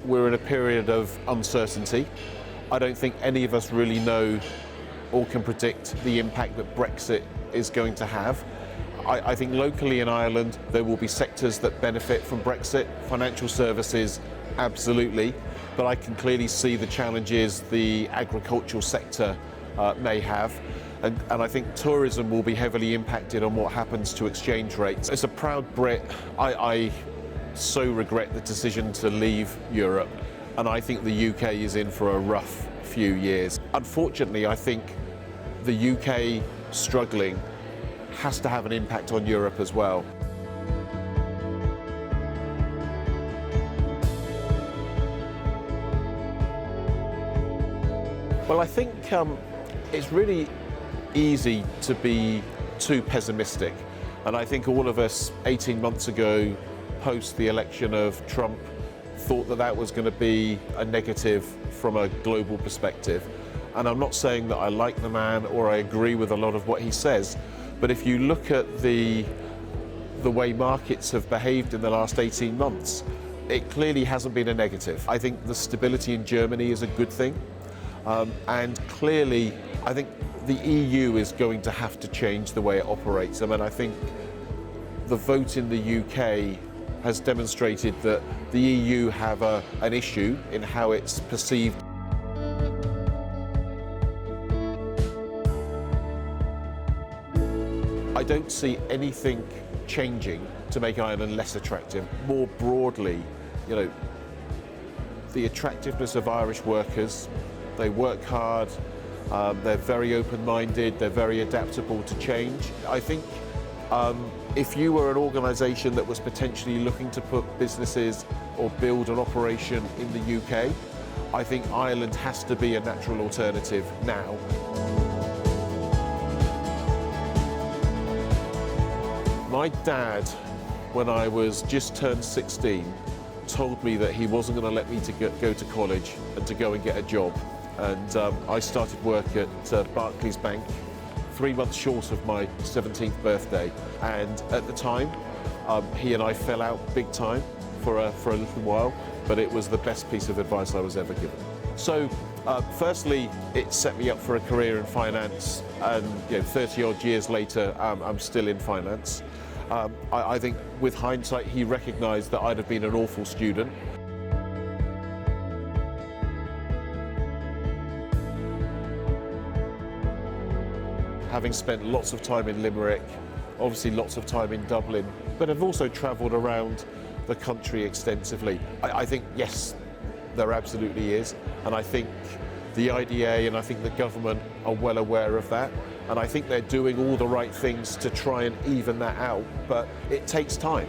we're in a period of uncertainty. I don't think any of us really know or can predict the impact that Brexit is going to have. I think locally in Ireland there will be sectors that benefit from Brexit, financial services absolutely, but I can clearly see the challenges the agricultural sector may have. And I think tourism will be heavily impacted on what happens to exchange rates. As a proud Brit, I so regret the decision to leave Europe, and I think the UK is in for a rough few years. Unfortunately, I think the UK struggling has to have an impact on Europe as well. Well, I think it's really easy to be too pessimistic, and I think all of us 18 months ago, post the election of Trump, thought that that was going to be a negative from a global perspective. And I'm not saying that I like the man or I agree with a lot of what he says, but if you look at the way markets have behaved in the last 18 months, it clearly hasn't been a negative. I think the stability in Germany is a good thing, and clearly I think the EU is going to have to change the way it operates. I mean, I think the vote in the UK has demonstrated that the EU have an issue in how it's perceived. I don't see anything changing to make Ireland less attractive. More broadly, you know, the attractiveness of Irish workers, they work hard, they're very open-minded, they're very adaptable to change. I think if you were an organisation that was potentially looking to put businesses or build an operation in the UK, I think Ireland has to be a natural alternative now. My dad, when I was just turned 16, told me that he wasn't going to let me go to college and to go and get a job. And I started work at Barclays Bank 3 months short of my 17th birthday. And at the time, he and I fell out big time for a little while, but it was the best piece of advice I was ever given. So firstly, it set me up for a career in finance, and 30 odd years later, I'm still in finance. I think with hindsight, he recognised that I'd have been an awful student. Having spent lots of time in Limerick, obviously lots of time in Dublin, but I've also travelled around the country extensively. I think, yes, there absolutely is, and I think the IDA and I think the government are well aware of that, and I think they're doing all the right things to try and even that out, but it takes time.